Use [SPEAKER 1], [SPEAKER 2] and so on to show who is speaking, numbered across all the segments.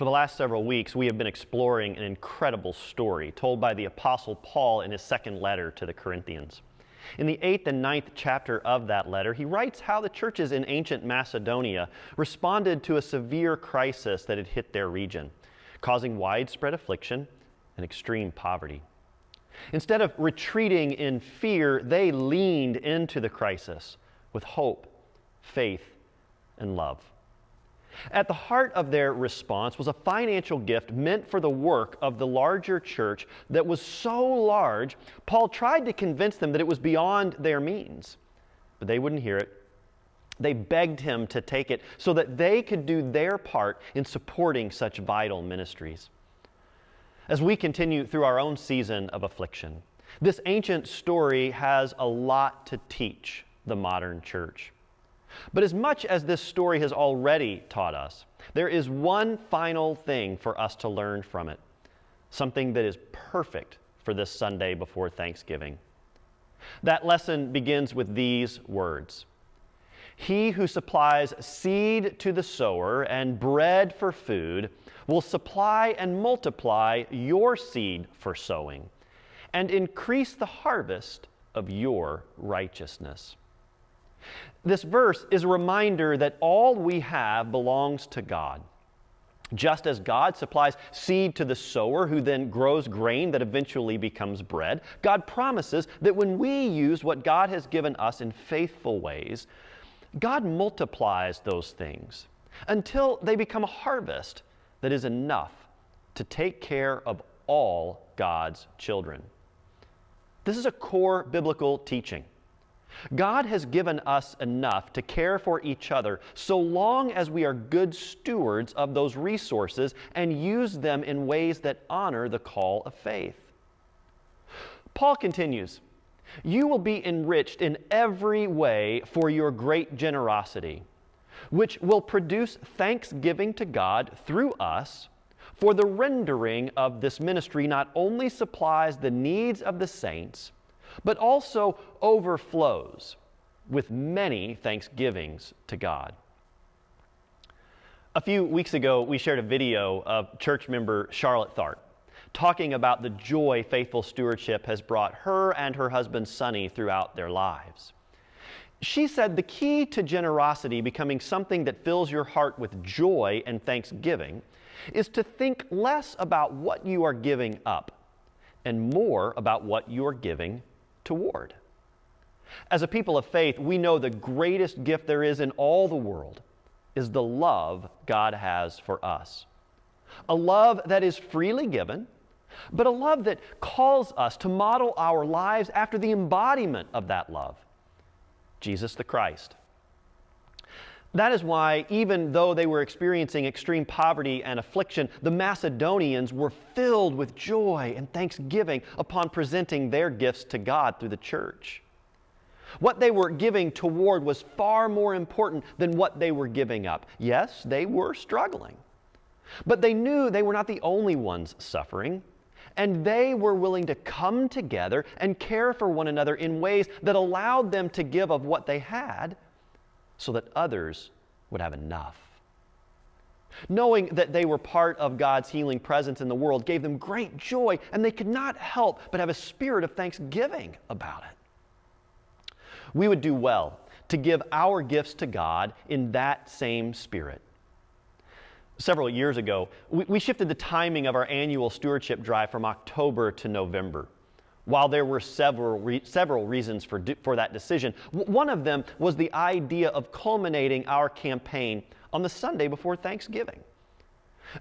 [SPEAKER 1] For the last several weeks, we have been exploring an incredible story told by the Apostle Paul in his second letter to the Corinthians. In the 8th and 9th chapter of that letter, he writes how the churches in ancient Macedonia responded to a severe crisis that had hit their region, causing widespread affliction and extreme poverty. Instead of retreating in fear, they leaned into the crisis with hope, faith, and love. At the heart of their response was a financial gift meant for the work of the larger church that was so large, Paul tried to convince them that it was beyond their means. But they wouldn't hear it. They begged him to take it so that they could do their part in supporting such vital ministries. As we continue through our own season of affliction, this ancient story has a lot to teach the modern church. But as much as this story has already taught us, there is one final thing for us to learn from it, something that is perfect for this Sunday before Thanksgiving. That lesson begins with these words: "He who supplies seed to the sower and bread for food will supply and multiply your seed for sowing and increase the harvest of your righteousness." This verse is a reminder that all we have belongs to God. Just as God supplies seed to the sower who then grows grain that eventually becomes bread, God promises that when we use what God has given us in faithful ways, God multiplies those things until they become a harvest that is enough to take care of all God's children. This is a core biblical teaching. God has given us enough to care for each other so long as we are good stewards of those resources and use them in ways that honor the call of faith. Paul continues, "You will be enriched in every way for your great generosity, which will produce thanksgiving to God through us, for the rendering of this ministry not only supplies the needs of the saints, but also overflows with many thanksgivings to God." A few weeks ago, we shared a video of church member Charlotte Tharp talking about the joy faithful stewardship has brought her and her husband Sonny throughout their lives. She said the key to generosity becoming something that fills your heart with joy and thanksgiving is to think less about what you are giving up and more about what you are giving toward. As a people of faith, we know the greatest gift there is in all the world is the love God has for us. A love that is freely given, but a love that calls us to model our lives after the embodiment of that love, Jesus the Christ. That is why, even though they were experiencing extreme poverty and affliction, the Macedonians were filled with joy and thanksgiving upon presenting their gifts to God through the church. What they were giving toward was far more important than what they were giving up. Yes, they were struggling, but they knew they were not the only ones suffering, and they were willing to come together and care for one another in ways that allowed them to give of what they had, so that others would have enough. Knowing that they were part of God's healing presence in the world gave them great joy, and they could not help but have a spirit of thanksgiving about it. We would do well to give our gifts to God in that same spirit. Several years ago, we shifted the timing of our annual stewardship drive from October to November. While there were several reasons for that decision, one of them was the idea of culminating our campaign on the Sunday before Thanksgiving.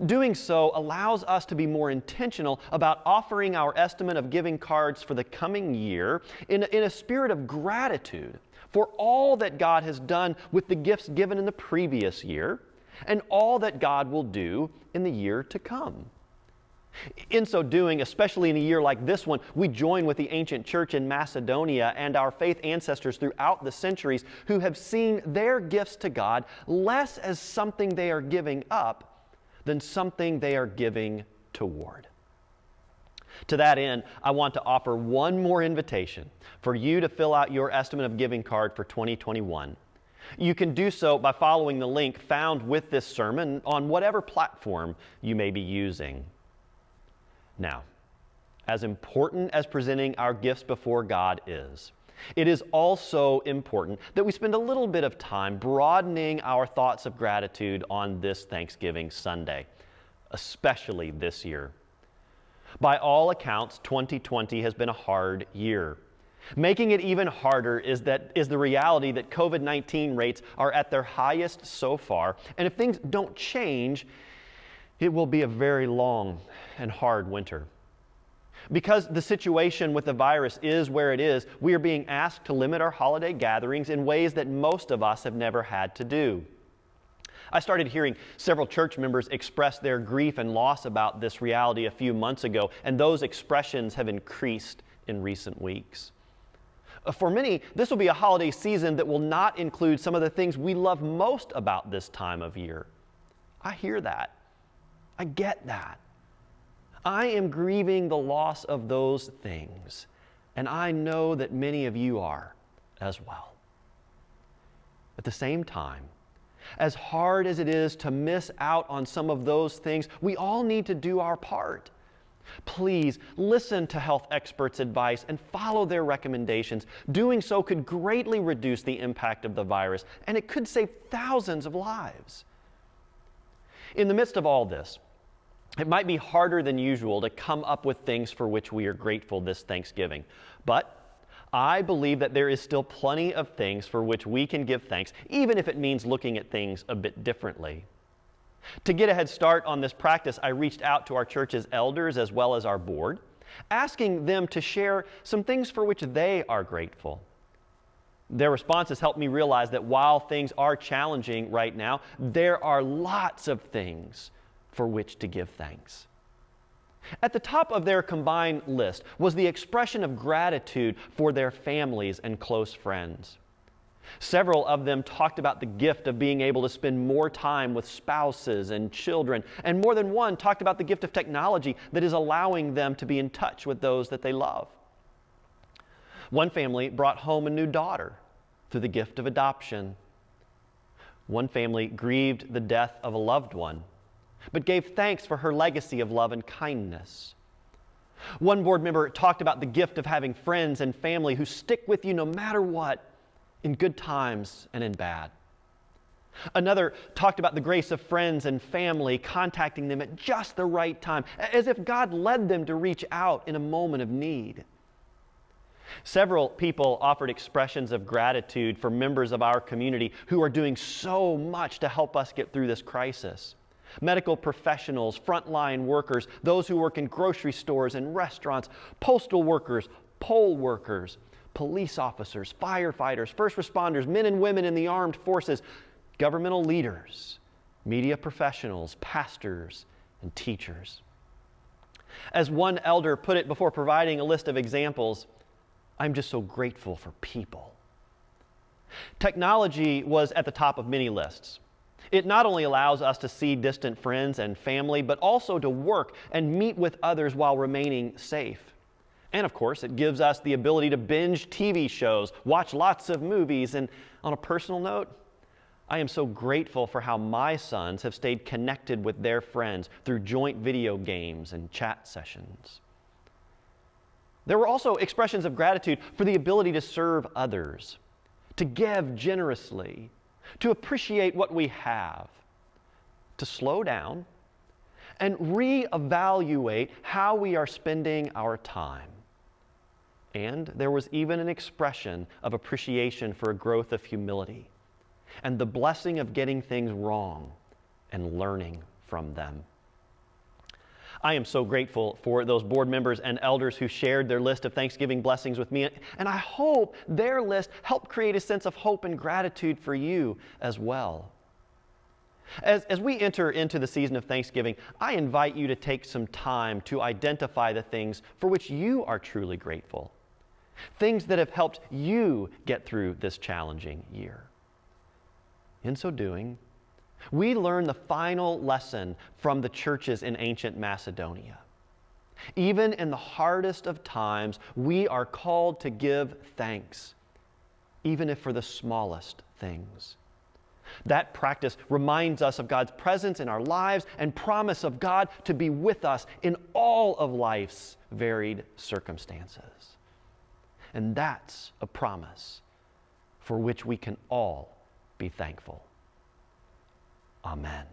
[SPEAKER 1] Doing so allows us to be more intentional about offering our estimate of giving cards for the coming year in a spirit of gratitude for all that God has done with the gifts given in the previous year and all that God will do in the year to come. In so doing, especially in a year like this one, we join with the ancient church in Macedonia and our faith ancestors throughout the centuries who have seen their gifts to God less as something they are giving up than something they are giving toward. To that end, I want to offer one more invitation for you to fill out your estimate of giving card for 2021. You can do so by following the link found with this sermon on whatever platform you may be using. Now, as important as presenting our gifts before God is, it is also important that we spend a little bit of time broadening our thoughts of gratitude on this Thanksgiving Sunday, especially this year. By all accounts, 2020 has been a hard year. Making it even harder is the reality that COVID-19 rates are at their highest so far, and if things don't change, it will be a very long and hard winter. Because the situation with the virus is where it is, we are being asked to limit our holiday gatherings in ways that most of us have never had to do. I started hearing several church members express their grief and loss about this reality a few months ago, and those expressions have increased in recent weeks. For many, this will be a holiday season that will not include some of the things we love most about this time of year. I hear that. I get that. I am grieving the loss of those things, and I know that many of you are as well. At the same time, as hard as it is to miss out on some of those things, we all need to do our part. Please listen to health experts' advice and follow their recommendations. Doing so could greatly reduce the impact of the virus, and it could save thousands of lives. In the midst of all this, it might be harder than usual to come up with things for which we are grateful this Thanksgiving. But I believe that there is still plenty of things for which we can give thanks, even if it means looking at things a bit differently. To get a head start on this practice, I reached out to our church's elders as well as our board, asking them to share some things for which they are grateful. Their responses helped me realize that while things are challenging right now, there are lots of things for which to give thanks. At the top of their combined list was the expression of gratitude for their families and close friends. Several of them talked about the gift of being able to spend more time with spouses and children, and more than one talked about the gift of technology that is allowing them to be in touch with those that they love. One family brought home a new daughter through the gift of adoption. One family grieved the death of a loved one, but gave thanks for her legacy of love and kindness. One board member talked about the gift of having friends and family who stick with you no matter what, in good times and in bad. Another talked about the grace of friends and family contacting them at just the right time, as if God led them to reach out in a moment of need. Several people offered expressions of gratitude for members of our community who are doing so much to help us get through this crisis. Medical professionals, frontline workers, those who work in grocery stores and restaurants, postal workers, poll workers, police officers, firefighters, first responders, men and women in the armed forces, governmental leaders, media professionals, pastors, and teachers. As one elder put it before providing a list of examples, I'm just so grateful for people. Technology was at the top of many lists. It not only allows us to see distant friends and family, but also to work and meet with others while remaining safe. And of course, it gives us the ability to binge TV shows, watch lots of movies, and on a personal note, I am so grateful for how my sons have stayed connected with their friends through joint video games and chat sessions. There were also expressions of gratitude for the ability to serve others, to give generously, to appreciate what we have, to slow down, and reevaluate how we are spending our time. And there was even an expression of appreciation for a growth of humility and the blessing of getting things wrong and learning from them. I am so grateful for those board members and elders who shared their list of Thanksgiving blessings with me, and I hope their list helped create a sense of hope and gratitude for you as well. As we enter into the season of Thanksgiving, I invite you to take some time to identify the things for which you are truly grateful, things that have helped you get through this challenging year. In so doing, we learn the final lesson from the churches in ancient Macedonia. Even in the hardest of times, we are called to give thanks, even if for the smallest things. That practice reminds us of God's presence in our lives and promise of God to be with us in all of life's varied circumstances. And that's a promise for which we can all be thankful. Amen.